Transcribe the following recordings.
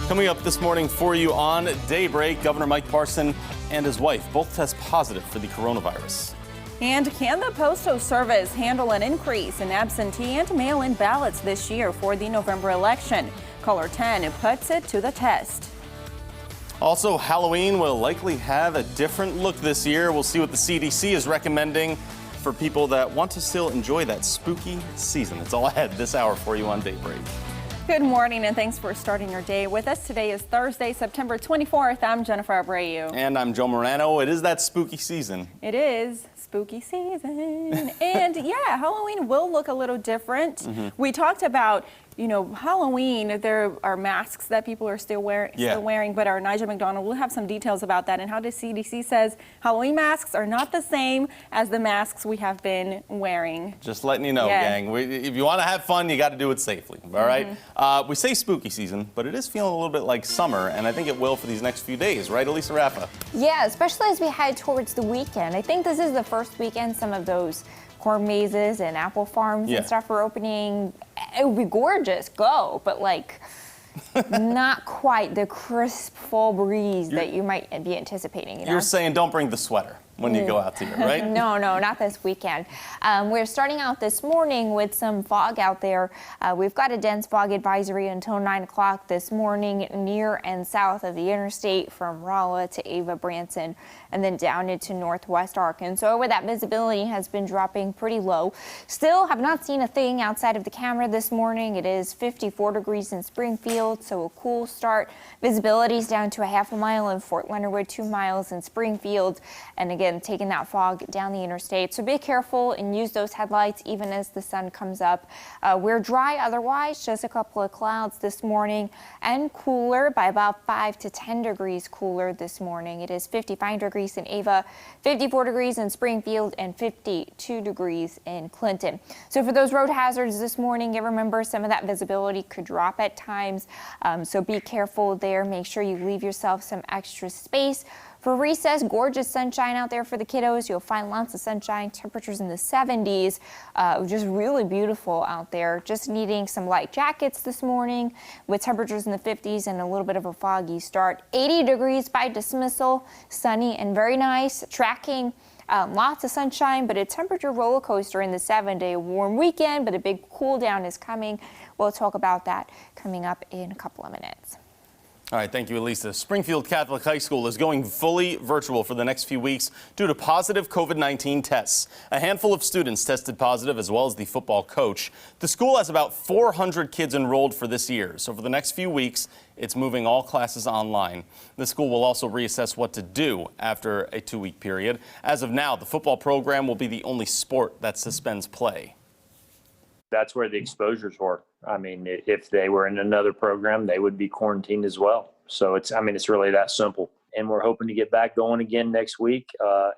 Coming up this morning for you on Daybreak, Governor Mike Parson and his wife both test positive for the coronavirus. And can the Postal Service handle an increase in absentee and mail-in ballots this year for the November election? Caller 10 puts it to the test. Also, Halloween will likely have a different look this year. We'll see what the CDC is recommending for people that want to still enjoy that spooky season. It's all ahead this hour for you on Daybreak. Good morning and thanks for starting your day with us. Today is Thursday, September 24th. I'm Jennifer Abreu. And I'm Joe Morano. It is that spooky season. It is spooky season. And yeah, Halloween will look a little different. We talked about, Halloween, there are masks that people are still wearing, but our Nigel McDonald will have some details about that and how the CDC says Halloween masks are not the same as the masks we have been wearing. Just letting you know, gang. If you want to have fun, you got to do it safely, all right? We say spooky season, but it is feeling a little bit like summer, and I think it will for these next few days, right, Elisa Rafa? Yeah, especially as we head towards the weekend. I think this is the first weekend some of those corn mazes and apple farms and stuff are opening. It would be gorgeous, go, but not quite the crisp fall breeze that you might be anticipating. You're saying don't bring the sweater when you go out to here, right? No, not this weekend. We're starting out this morning with some fog out there. We've got a dense fog advisory until 9 o'clock this morning near and south of the interstate from Rolla to Ava Branson and then down into northwest Arkansas, where that visibility has been dropping pretty low. Still have not seen a thing outside of the camera this morning. It is 54 degrees in Springfield, so a cool start. Visibility is down to a half a mile in Fort Leonard Wood, 2 miles in Springfield, and again, taking that fog down the interstate. So be careful and use those headlights even as the sun comes up. We're dry otherwise, just a couple of clouds this morning and cooler by about 5 to 10 degrees cooler this morning. It is 55 degrees in Ava, 54 degrees in Springfield, and 52 degrees in Clinton. So for those road hazards this morning, remember some of that visibility could drop at times. So be careful there. Make sure you leave yourself some extra space. For recess, gorgeous sunshine out there for the kiddos. You'll find lots of sunshine, temperatures in the 70s. Just really beautiful out there. Just needing some light jackets this morning with temperatures in the 50s and a little bit of a foggy start. 80 degrees by dismissal, sunny and very nice. Tracking lots of sunshine, but a temperature roller coaster in the 7-day warm weekend, but a big cool down is coming. We'll talk about that coming up in a couple of minutes. All right, thank you, Elisa. Springfield Catholic High School is going fully virtual for the next few weeks due to positive COVID-19 tests. A handful of students tested positive, as well as the football coach. The school has about 400 kids enrolled for this year, so for the next few weeks, it's moving all classes online. The school will also reassess what to do after a 2-week period. As of now, the football program will be the only sport that suspends play. That's where the exposures were. I mean, if they were in another program, they would be quarantined as well. So it's really that simple. And we're hoping to get back going again next week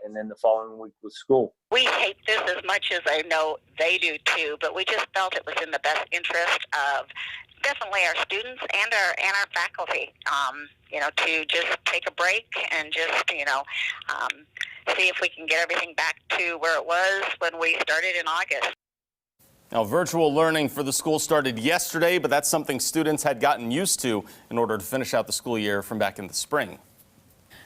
and then the following week with school. We hate this as much as I know they do too, but we just felt it was in the best interest of definitely our students and our faculty, to just take a break and just, see if we can get everything back to where it was when we started in August. Now, virtual learning for the school started yesterday, but that's something students had gotten used to in order to finish out the school year from back in the spring.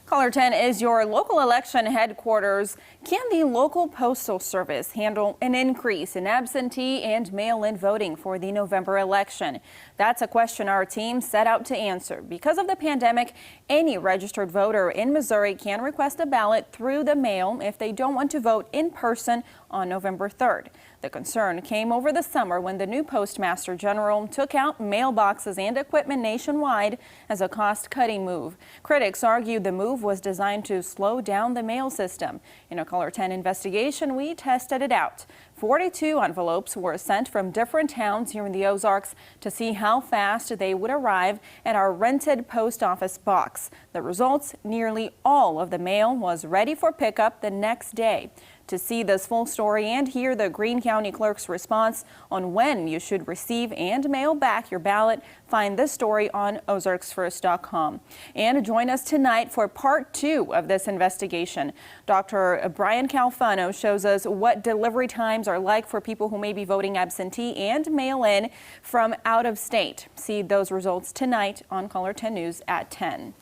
Caller 10 is your local election headquarters. Can the local postal service handle an increase in absentee and mail-in voting for the November election? That's a question our team set out to answer. Because of the pandemic, any registered voter in Missouri can request a ballot through the mail if they don't want to vote in person on November 3rd. The concern came over the summer when the new Postmaster General took out mailboxes and equipment nationwide as a cost-cutting move. Critics argue the move was designed to slow down the mail system. In a Caller 10 investigation, we tested it out. 42 envelopes were sent from different towns here in the Ozarks to see how fast they would arrive at our rented post office box. The results, nearly all of the mail was ready for pickup the next day. To see this full story and hear the Greene County Clerk's response on when you should receive and mail back your ballot, find this story on ozarksfirst.com. And join us tonight for part 2 of this investigation. Dr. Brian Calfano shows us what delivery times are like for people who may be voting absentee and mail-in from out of state. See those results tonight on Caller 10 News at 10.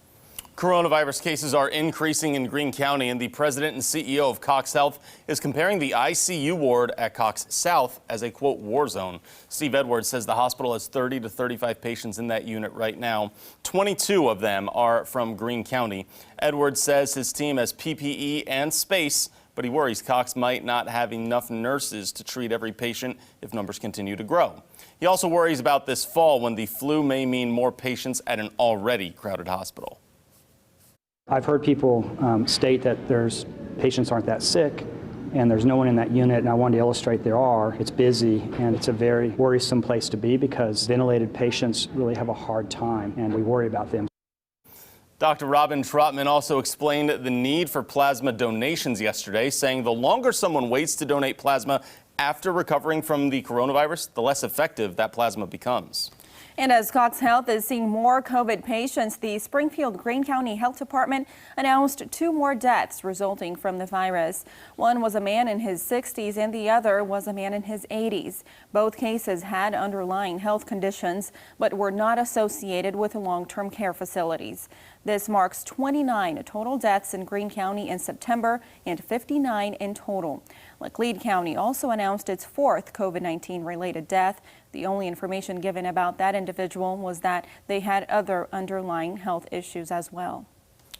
Coronavirus cases are increasing in Greene County, and the president and CEO of Cox Health is comparing the ICU ward at Cox South as a, quote, war zone. Steve Edwards says the hospital has 30 to 35 patients in that unit right now. 22 of them are from Greene County. Edwards says his team has PPE and space, but he worries Cox might not have enough nurses to treat every patient if numbers continue to grow. He also worries about this fall when the flu may mean more patients at an already crowded hospital. I've heard people state that patients aren't that sick and there's no one in that unit, and I wanted to illustrate there are. It's busy and it's a very worrisome place to be because ventilated patients really have a hard time and we worry about them. Dr. Robin Trotman also explained the need for plasma donations yesterday, saying the longer someone waits to donate plasma after recovering from the coronavirus, the less effective that plasma becomes. And as Cox Health is seeing more COVID patients, the Springfield-Greene County Health Department announced 2 more deaths resulting from the virus. One was a man in his 60s and the other was a man in his 80s. Both cases had underlying health conditions but were not associated with long-term care facilities. This marks 29 total deaths in Greene County in September and 59 in total. Laclede County also announced its 4th COVID-19 related death. The only information given about that individual was that they had other underlying health issues as well.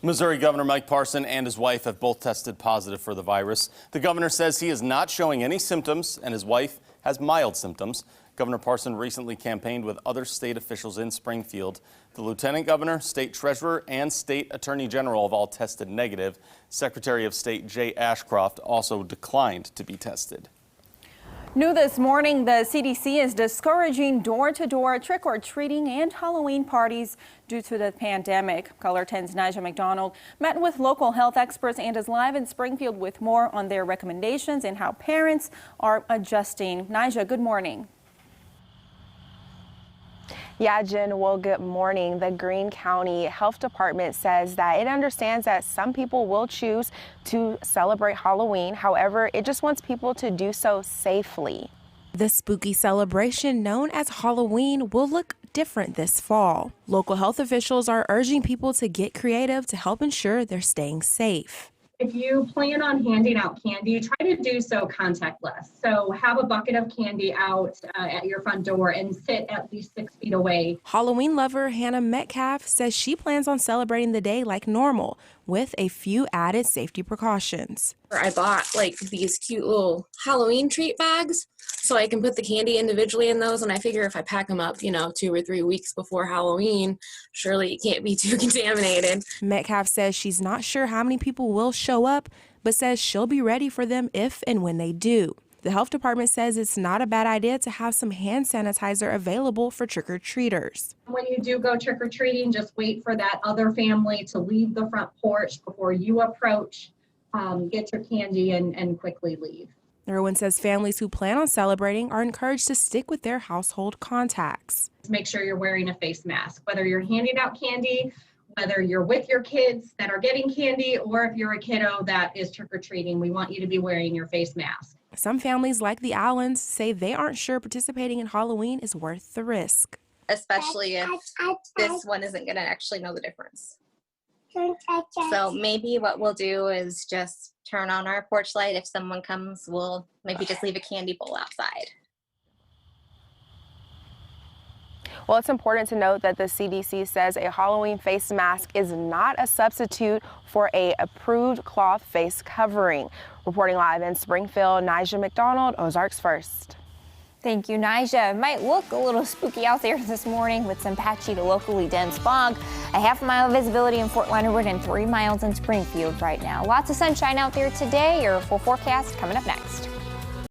Missouri Governor Mike Parson and his wife have both tested positive for the virus. The governor says he is not showing any symptoms and his wife has mild symptoms. Governor Parson recently campaigned with other state officials in Springfield. The lieutenant governor, state treasurer, and state attorney general have all tested negative. Secretary of State Jay Ashcroft also declined to be tested. New this morning, the CDC is discouraging door-to-door trick-or-treating and Halloween parties due to the pandemic. Caller 10's Nija McDonald met with local health experts and is live in Springfield with more on their recommendations and how parents are adjusting. Nija, good morning. Yeah, Jen, well, good morning. The Greene County Health Department says that it understands that some people will choose to celebrate Halloween. However, it just wants people to do so safely. The spooky celebration known as Halloween will look different this fall. Local health officials are urging people to get creative to help ensure they're staying safe. If you plan on handing out candy, try to do so contactless. So have a bucket of candy out at your front door and sit at least 6 feet away. Halloween lover Hannah Metcalf says she plans on celebrating the day like normal with a few added safety precautions. I bought like these cute little Halloween treat bags so I can put the candy individually in those, and I figure if I pack them up, 2 or 3 weeks before Halloween, surely it can't be too contaminated. Metcalf says she's not sure how many people will show up, but says she'll be ready for them if and when they do. The health department says it's not a bad idea to have some hand sanitizer available for trick-or-treaters. When you do go trick-or-treating, just wait for that other family to leave the front porch before you approach, get your candy, and quickly leave. Irwin says families who plan on celebrating are encouraged to stick with their household contacts. Make sure you're wearing a face mask, whether you're handing out candy, whether you're with your kids that are getting candy, or if you're a kiddo that is trick-or-treating, we want you to be wearing your face mask. Some families, like the Allens, say they aren't sure participating in Halloween is worth the risk. Especially if this one isn't going to actually know the difference. So maybe what we'll do is just turn on our porch light. If someone comes, we'll maybe just leave a candy bowl outside. Well, it's important to note that the CDC says a Halloween face mask is not a substitute for an approved cloth face covering. Reporting live in Springfield, Nija McDonald, Ozarks First. Thank you, Nija. It might look a little spooky out there this morning with some patchy to locally dense fog. A half-mile visibility in Fort Leonard Wood and 3 miles in Springfield right now. Lots of sunshine out there today. Your full forecast coming up next.